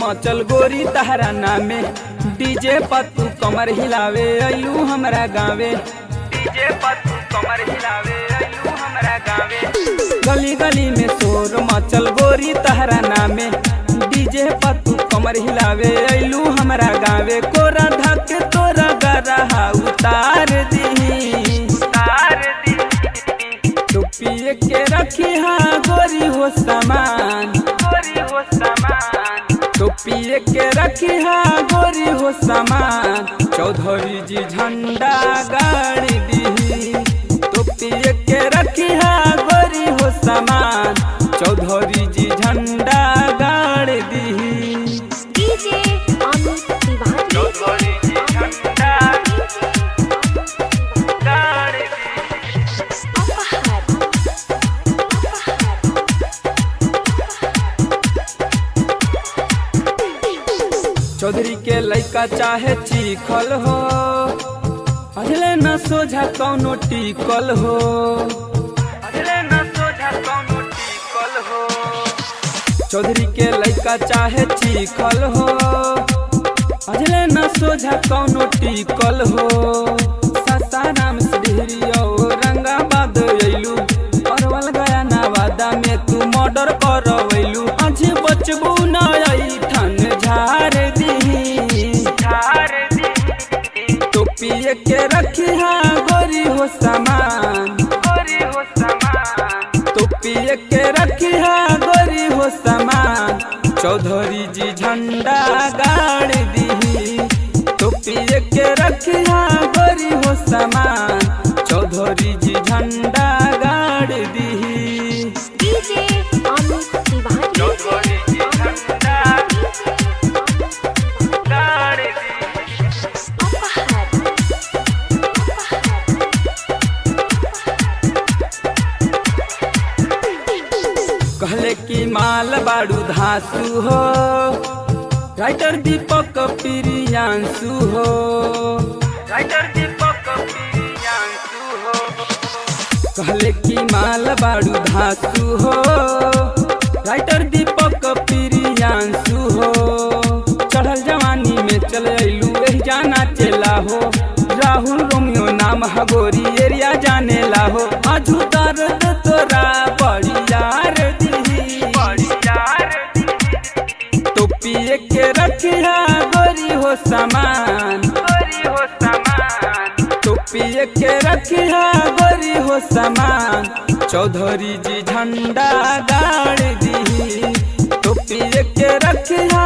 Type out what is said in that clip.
मचल गोरी तहरा नामे। डीजे पत्तू कमर हिलावे अइलू हमरा गावे। डीजे पत्तू कमर हिलावे अइलू हमरा गावे। गली गली में शोर मचल गोरी तहरा नामे। डीजे पत्तू कमर हिलावे अइलू हमरा गावे। कोरा धके तोरा गरहा उतार दी, उतार दी। टोपिए के रखी हाँ गोरी हो सामान, गोरी हो सामान। टोपिए के रखी हाँ गोरी हो सामान। चौधरी जी झंडा गाड़ी दी। टोपिए के रखी हाँ गोरी हो सामान। चौधरी जी झंडा गाड़ी दी। डीजे अमित तिवारी। चौधरी जी झंडा गाड़ी दी। चौधरी के लइका चाहे चीखल हो, अगले न सोझा कौनो टिकल हो। अगले न सोझा कौनो टिकल हो। चौधरी के लइका चाहे चीखल हो, अगले न सोझा कौनो टिकल हो। सासाराम सिधरी औरंगाबाद अइलू। अरवल गया नवादा में तू मर्डर करवैलू। आज बचबू न ठन झार दी, झार दी। टोपिए के रखी हाँ गोरी हो सामान, गोरी हो सामान। टोपिए के रखी हाँ गोरी हो सामान। चौधरी जी झंडा गाड़ दी। टोपिए के रखी हाँ गोरी हो सामान। चौधरी जी झंडा गाड़ दी। डीजे अमित तिवारी। चौधरी जी झंडा गाड़ दी। कहले की माल बाड़ू धासु हो। राइटर दीपक प्रियांशु हो। राइटर दीपक प्रियांशु हो। कहले की माल बाड़ू धासु हो। राइटर दीपक प्रियांशु हो। चढ़ल जवानी में चल अइलू एही जाना चला हो। राहुल रोमियो नाम हगोरी एरिया जाने ला हो। आजू दर्द तोरा बड़ी यार दी, बड़ी यार दी। टोपिए के रखिया गोरी हो सामान, गोरी हो सामान। टोपिए के रखिया गोरी हो सामान। चौधरी जी झंडा गाड़ दी। टोपिए के रखिया